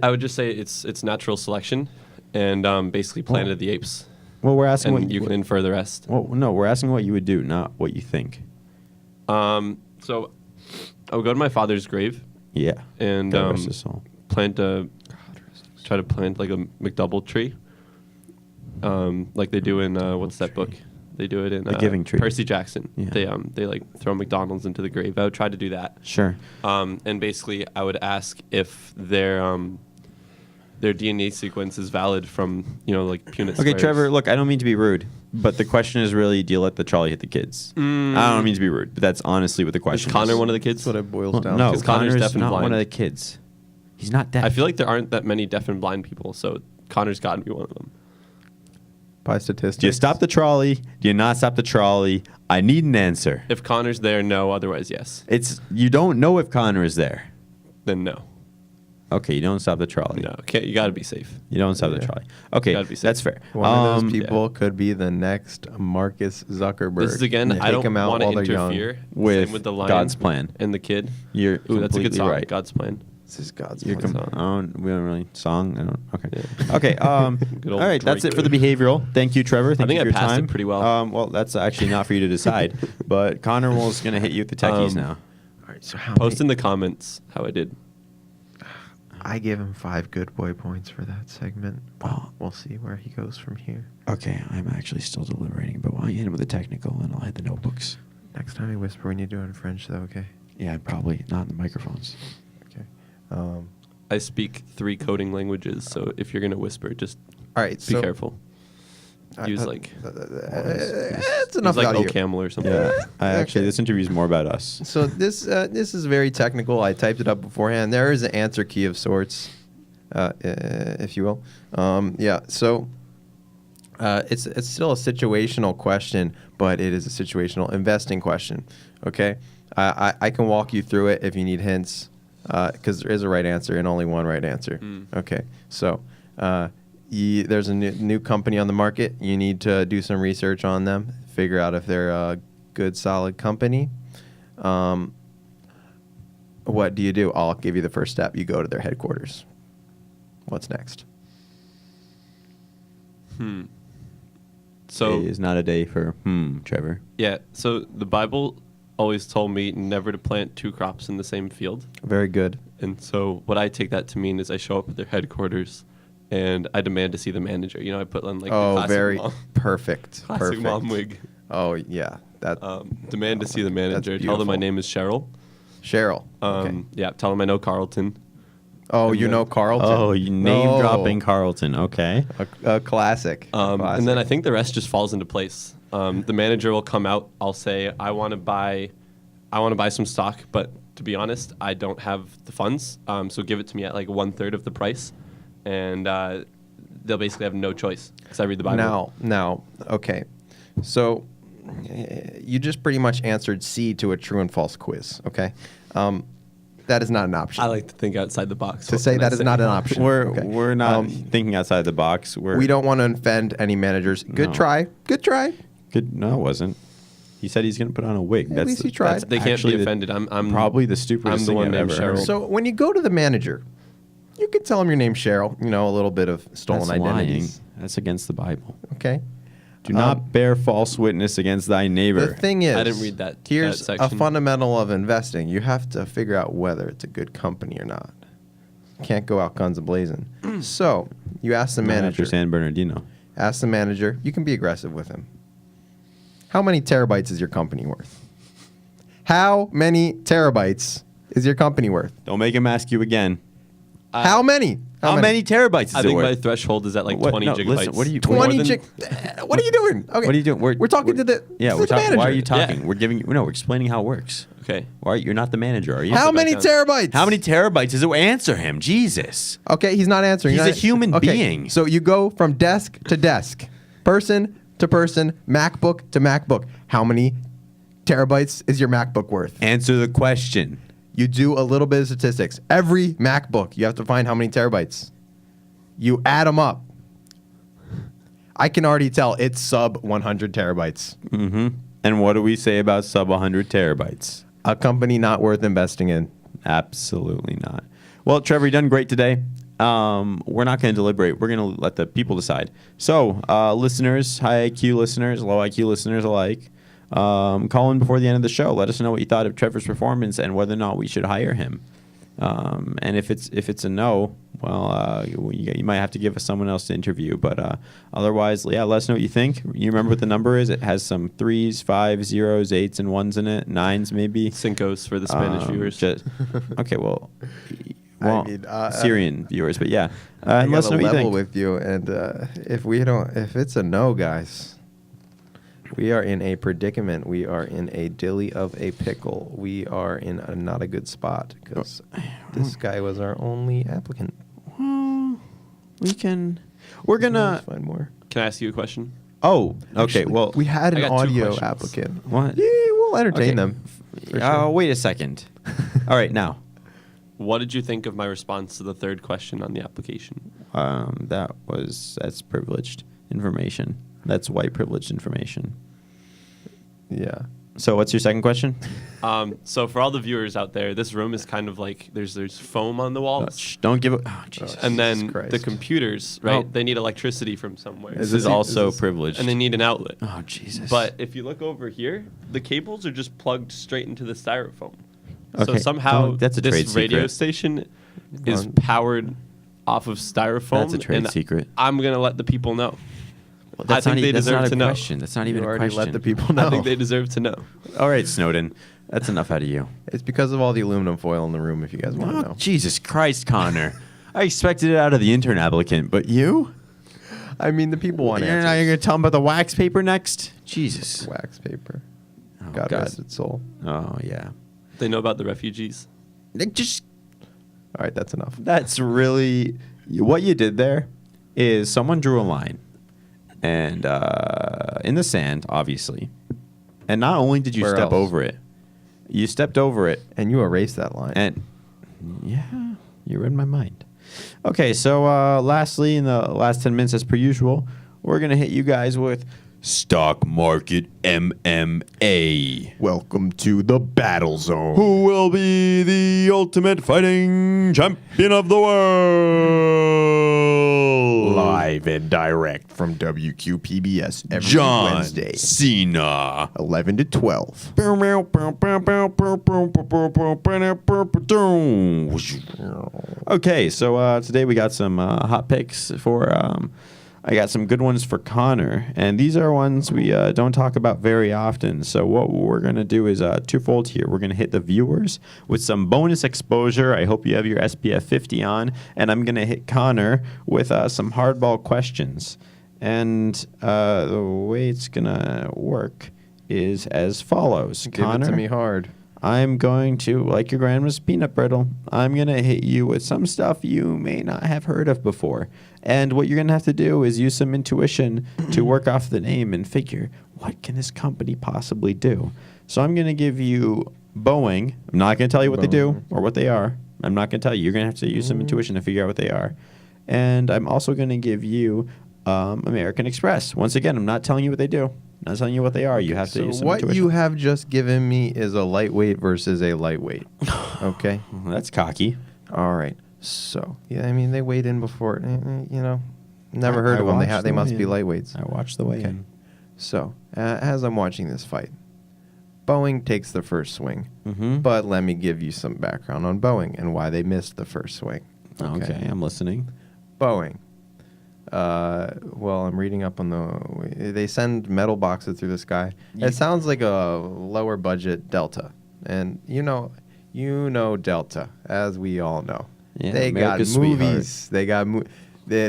I would just say it's natural selection, and basically Planet of the Apes. Well, we're asking and you can infer the rest. Well, no, we're asking what you would do, not what you think. So I would go to my father's grave. Yeah. And God rest his soul. try to plant like a McDouble tree. Like they do in what's that book? They do it in The Giving Tree. Percy Jackson. Yeah. They like throw McDonald's into the grave. I would try to do that. Sure. And basically, I would ask if their DNA sequence is valid from like Punnett Okay, squares. Trevor. Look, I don't mean to be rude, but the question is really: do you let the trolley hit the kids? I don't mean to be rude, but that's honestly what the question is. Connor is. one of the kids? That's what it boils down No, to. Because Connor's deaf and not blind. one of the kids. He's not deaf. I feel like there aren't that many deaf and blind people, so Connor's got to be one of them. By statistics. Do you stop the trolley? Do you not stop the trolley? I need an answer. If Connor's there, no. Otherwise, yes. You don't know if Connor is there. Then no. Okay, you don't stop the trolley. No, you got to be safe. You don't stop the trolley. Okay, Gotta be safe. that's fair. One of those people could be the next Markus Zuckerberg. This is again. I don't want to interfere with the lion God's plan and the kid. You're that's a good completely song. right. God's plan. This is God's We plan. don't really song. I don't. Okay. Yeah. Okay. All old right. That's Drake. it for the behavioral. Thank you, Trevor. Thank think you for I your passed time. it pretty well. Well, that's actually not for you to decide. But Connor was going to hit you with the techies now. All right, so how Post in many- the comments how I did. I gave him 5 good boy points for that segment. Well, We'll see where he goes from here. okay. I'm actually still deliberating, but why don't you hit him with the technical, and I'll hit the notebooks. Next time you whisper when you do it in French, though, okay? Yeah, probably not in the microphones. Okay. I speak 3 coding languages, so if you're gonna whisper, just All right, be careful. Use like it's enough like out of you. OCaml or something. Yeah. Actually, Okay. this interview is more about us. So this is very technical. I typed it up beforehand. There is an answer key of sorts. if you will. Yeah. So it's still a situational question, but it is a situational investing question. Okay. I can walk you through it if you need hints, because there is a right answer and only one right answer. Okay. So there's a new company on the market. You need to do some research on them, figure out if they're a good, solid company. What do you do? I'll give you the first step. You go to their headquarters. What's next? So today is not a day for Trevor. Yeah. So the Bible always told me never to plant two crops in the same field. Very good. And so what I take that to mean is I show up at their headquarters and I demand to see the manager. You know, I put on like the classic very mom, perfect. classic Perfect. mom wig. Oh yeah, that Demand to see the manager. That's Tell them my beautiful. name is Cheryl. Cheryl. Okay. Yeah. Tell them I know Carlton. Oh, and you then- know Carlton. Oh, you name dropping Carlton. Okay. A classic. And then I think the rest just falls into place. The manager will come out. I'll say I want to buy some stock, but to be honest, I don't have the funds. So give it to me at like 1/3 of the price, and they'll basically have no choice because I read the Bible. Now, okay. So you just pretty much answered C to a true and false quiz. Okay. That is not an option. I like to think outside the box. to say that is not an option. Okay. We're not thinking outside the box. We don't want to offend any managers. Good No. try. Good try. Good. No, it wasn't. He said he's going to put on a wig. At least he tried. They can't actually be offended. I'm probably the stupidest I'm the thing one I've named ever heard. Cheryl. So when you go to the manager, you can tell him your name's Cheryl. You know, a little bit of stolen That's identities. lying. That's against the Bible. Okay. Do not bear false witness against thy neighbor. The thing is, I didn't read that Here's a section. fundamental of investing. You have to figure out whether it's a good company or not. You can't go out guns a-blazing. So you ask the Not after manager. San Bernardino. Ask the manager. You can be aggressive with him. How many terabytes is your company worth? How many terabytes is your company worth? Don't make him ask you again. How many? How many terabytes is I it think my worth? threshold is at like What? 20 No, gigabytes. listen, what are you- 20 More than- What are you doing? Okay. What are you doing? We're talking to the Yeah, to we're the talking. Why manager. are you talking? Yeah. We're giving you. No, we're explaining how it works. Okay. Why? You're not the manager, are you? How Sit back many down. terabytes? How many terabytes is it? Answer him, Jesus. Okay, he's not answering. He's Not- a human okay, being. So you go from desk to desk, person to person, MacBook to MacBook. How many terabytes is your MacBook worth? Answer the question. You do a little bit of statistics. Every MacBook, you have to find how many terabytes. You add them up. I can already tell it's sub 100 terabytes. Mm-hmm. And what do we say about sub 100 terabytes? A company not worth investing in. Absolutely not. Well, Trevor, you done great today. We're not going to deliberate. We're going to let the people decide. So, listeners, high IQ listeners, low IQ listeners alike, call in before the end of the show. Let us know what you thought of Trevor's performance and whether or not we should hire him. And if it's a no, well, you might have to give us someone else to interview. But otherwise, yeah, let us know what you think. You remember what the number is? It has some 3s, 5s, 0s, 8s, and 1s in it. 9s maybe. Cincos for the Spanish viewers. Okay, well, I mean, Syrian viewers, but yeah. I And let us gotta know what you level think. with you, and if it's a no, guys, we are in a predicament. We are in a dilly of a pickle. We are in not a good spot because this guy was our only applicant. Well, we're gonna. Find more. Can I ask you a question? Oh, okay. Actually, Well, we had I an got two audio questions. applicant. what? Yeah, we'll entertain Okay. them. for Oh, sure. wait a second. All right, now. What did you think of my response to the third question on the application? That's privileged information. That's white privileged information. Yeah. So, what's your second question? So for all the viewers out there, this room is kind of like there's foam on the walls, Shh, don't give it. Oh, Jesus. and then Jesus Christ. the computers, right? Oh. They need electricity from somewhere, This Is is this- also is this- privileged. and they need an outlet. Oh, Jesus. But if you look over here, the cables are just plugged straight into the styrofoam. So Okay. somehow Oh, that's a trade this radio secret. station is Um, powered off of styrofoam. That's a trade and secret. I'm gonna let the people know. That's I think not, they that's deserve not to a know. question. That's not even You a already question. let the people know. I think they deserve to know. All right, Snowden. That's enough out of you. It's because of all the aluminum foil in the room. If you guys want to Oh, know. Jesus Christ, Connor. I expected it out of the intern applicant, but you? I mean, the people want You're answers. going to tell them about the wax paper next? Jesus. Wax paper. Oh, God rest its soul. Oh, yeah. They know about the refugees. Just All right, that's enough. That's really what you did there is someone drew a line, and in the sand, obviously. And not only did you step over it, you stepped over it, and you erased that line. And yeah, you read my mind. Okay, so lastly, in the last 10 minutes, as per usual, we're gonna hit you guys with Stock Market MMA. Welcome to the battle zone. Who will be the ultimate fighting champion of the world? Live and direct from WQPBS every John Wednesday. Cena. 11 to 12. Okay, so today we got some hot picks for... I got some good ones for Connor, and these are ones we don't talk about very often. So what we're going to do is twofold here. We're going to hit the viewers with some bonus exposure. I hope you have your SPF 50 on, and I'm going to hit Connor with some hardball questions. And the way it's going to work is as follows. Give Connor, it to me hard. I'm going to, like your grandma's peanut brittle, I'm going to hit you with some stuff you may not have heard of before. And what you're going to have to do is use some intuition to work off the name and figure, what can this company possibly do? So I'm going to give you Boeing. I'm not going to tell you what they do or what they are. I'm not going to tell you. You're going to have to use some intuition to figure out what they are. And I'm also going to give you American Express. Once again, I'm not telling you what they do. Not telling you what they are. You have to use some intuition. What you have just given me is a lightweight versus a lightweight. Okay? That's cocky. All right. So, yeah, I mean, they weighed in before, never heard of them. They must be lightweights. I watched the weigh in. So, as I'm watching this fight, Boeing takes the first swing. Mm-hmm. But let me give you some background on Boeing and why they missed the first swing. Okay, I'm listening. Boeing. Well, I'm reading up on they send metal boxes through the sky. Yeah. It sounds like a lower budget Delta. And you know Delta, as we all know. Yeah, they America's got movies. They got it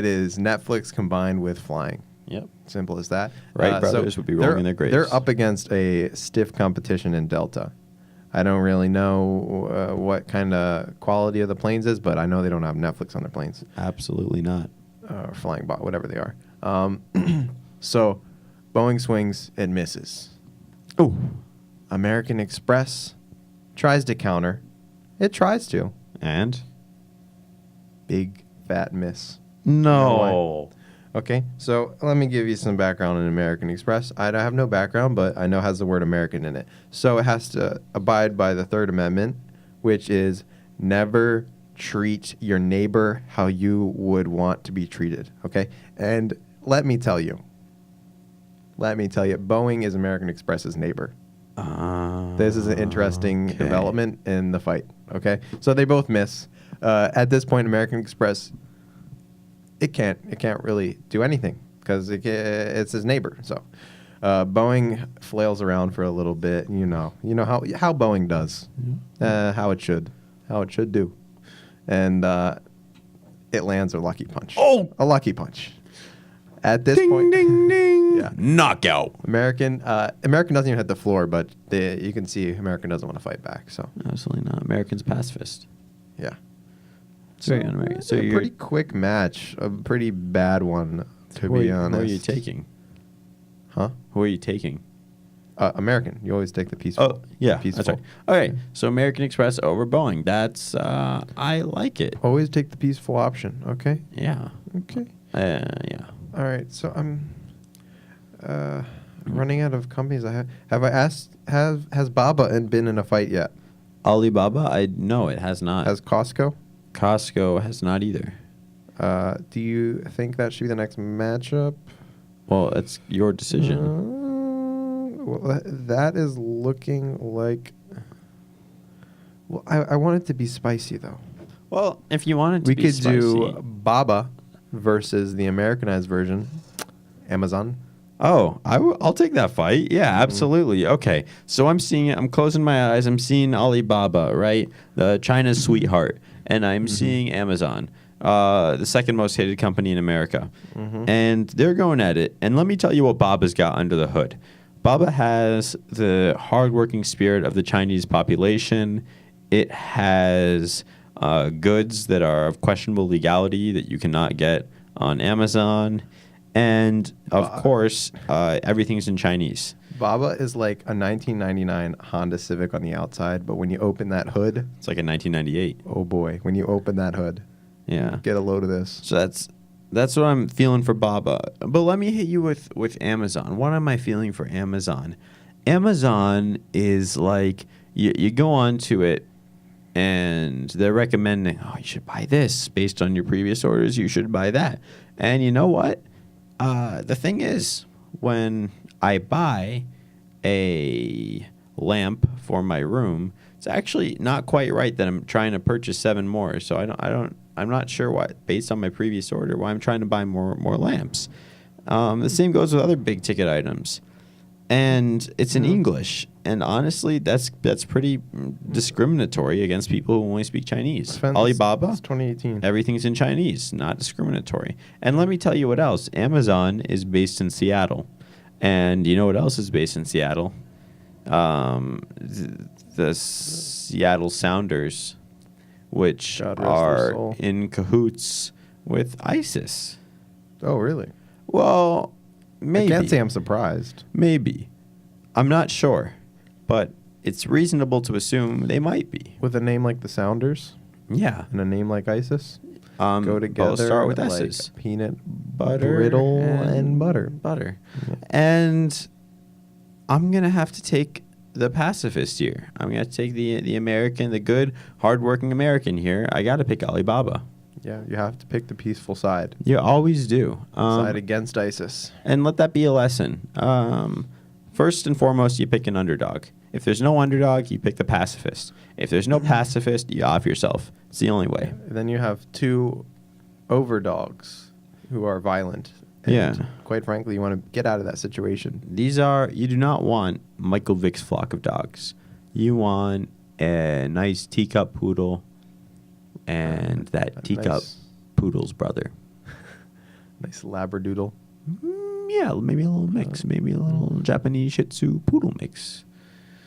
is Netflix combined with flying. Yep. Simple as that. Wright brothers would be rolling their graves. They're up against a stiff competition in Delta. I don't really know what kind of quality of the planes is, but I know they don't have Netflix on their planes. Absolutely not. Or flying bot, whatever they are. So, Boeing swings and misses. Oh. American Express tries to counter. It tries to. And? Big fat miss. No. Okay, so let me give you some background on American Express. I have no background, but I know it has the word American in it. So it has to abide by the Third Amendment, which is never treat your neighbor how you would want to be treated, okay? And let me tell you, Boeing is American Express's neighbor. This is an interesting development in the fight, okay? So they both miss. At this point, American Express, it can't really do anything because it's his neighbor. So Boeing flails around for a little bit. You know how Boeing does, how it should do, and it lands a lucky punch. Oh, a lucky punch. At this ding, point, ding, ding, yeah, knockout. American doesn't even hit the floor, but you can see American doesn't want to fight back. So absolutely not. American's pacifist. Yeah. It's very un-American. So a pretty quick match, a pretty bad one, to be honest. Who are you taking? Huh? Who are you taking? American. You always take the peaceful. Oh, yeah. Peaceful. That's right. Okay, so American Express over Boeing. That's, I like it. Always take the peaceful option, okay? Yeah. Okay. Yeah. All right, so I'm running out of companies. Has Baba been in a fight yet? Alibaba? No, it has not. Has Costco? Costco has not either. Do you think that should be the next matchup? Well, it's your decision. Well, that is looking like... Well, I want it to be spicy, though. Well, if you want it to be spicy... We could do Baba versus the Americanized version, Amazon. Oh, I'll take that fight. Yeah, absolutely. Okay, so I'm seeing it. I'm closing my eyes. I'm seeing Alibaba, right? The China's sweetheart. And I'm seeing Amazon, the second most hated company in America. And they're going at it. And let me tell you what Baba's got under the hood. Baba has the hardworking spirit of the Chinese population. It has goods that are of questionable legality that you cannot get on Amazon. And, of course, everything's in Chinese. Baba is like a 1999 Honda Civic on the outside, but when you open that hood... It's like a 1998. Oh, boy. When you open that hood, get a load of this. So that's what I'm feeling for Baba. But let me hit you with Amazon. What am I feeling for Amazon? Amazon is like, you go on to it, and they're recommending, you should buy this. Based on your previous orders, you should buy that. And you know what? The thing is, when I buy a lamp for my room, it's actually not quite right that I'm trying to purchase 7 more. So I'm not sure what, based on my previous order, why I'm trying to buy more lamps. The same goes with other big ticket items. And it's in English. And honestly, that's pretty discriminatory against people who only speak Chinese. Alibaba, it's 2018. Everything's in Chinese, not discriminatory. And let me tell you what else. Amazon is based in Seattle. And you know what else is based in Seattle? The Seattle Sounders, which are in cahoots with ISIS. Oh, really? Well, maybe. I can't say I'm surprised. Maybe. I'm not sure. But it's reasonable to assume they might be. With a name like the Sounders? Yeah. And a name like ISIS? Go together. Both start with like S's. Peanut butter, brittle, and butter. Butter. Yeah. And I'm going to have to take the pacifist here. I'm going to take the American, the good, hardworking American here. I got to pick Alibaba. Yeah, you have to pick the peaceful side. You always do. Side against ISIS. And let that be a lesson. First and foremost, you pick an underdog. If there's no underdog, you pick the pacifist. If there's no pacifist, you off yourself. It's the only way. Then you have 2 overdogs who are violent. And quite frankly, you want to get out of that situation. You do not want Michael Vick's flock of dogs. You want a nice teacup poodle and that teacup poodle's brother. Nice labradoodle. Yeah, maybe a little mix. Maybe a little Japanese Shih Tzu poodle mix.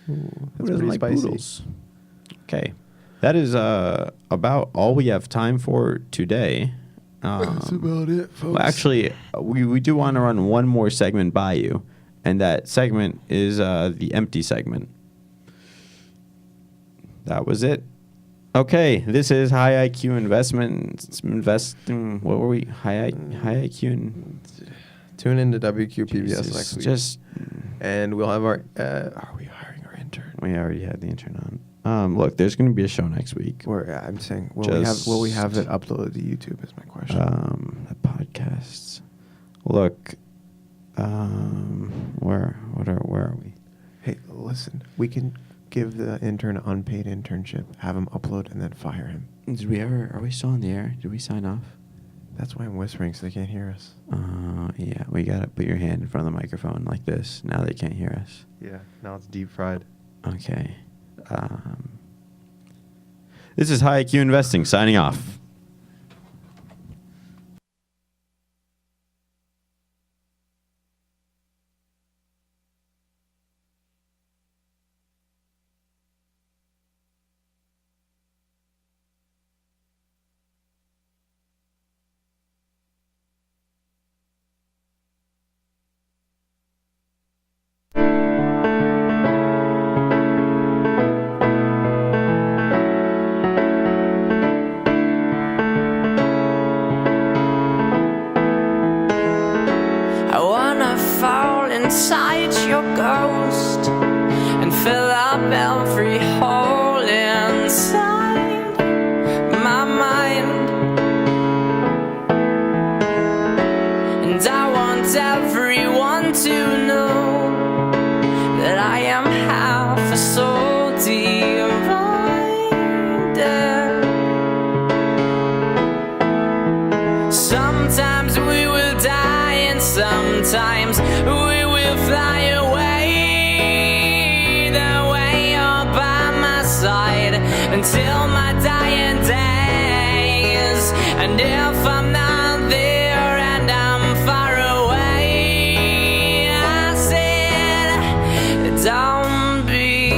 Ooh, Who doesn't like spicy. Poodles? Okay. That is about all we have time for today. That's about it, folks. Well, actually, we do want to run one more segment by you, and that segment is the empty segment. That was it. Okay, this is High IQ investing. What were we? High IQ. Tune into WQPBS next week. And we'll have our... are we hiring our intern? We already had the intern on. Look, there's going to be a show next week. I'm saying, will we have it uploaded to YouTube is my question. The podcasts. Look, where are we? Hey, listen, we can give the intern an unpaid internship, have him upload, and then fire him. Are we still on the air? Did we sign off? That's why I'm whispering, so they can't hear us. Yeah, we got to put your hand in front of the microphone like this. Now they can't hear us. Yeah, now it's deep fried. Okay. This is High IQ Investing signing off. Inside your ghost and fill up every hole inside my mind. And I want everyone to know that I am half a soul divided. Sometimes we will die and sometimes we fly away, the way you're by my side until my dying days. And if I'm not there and I'm far away, I said, don't be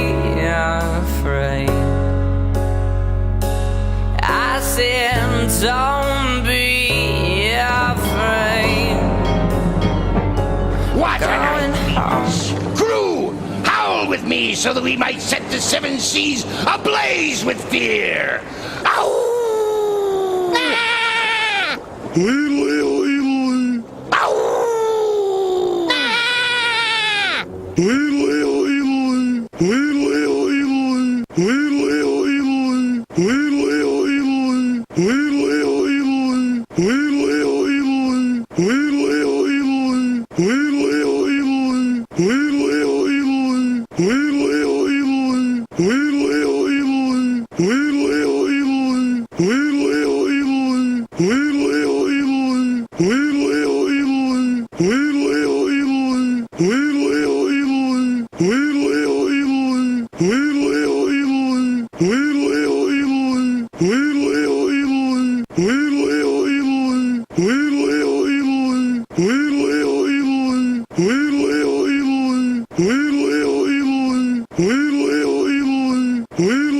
afraid. I listen, don't be afraid. What an house! Crew, howl with me so that we might set the seven seas ablaze with fear! Ow! Will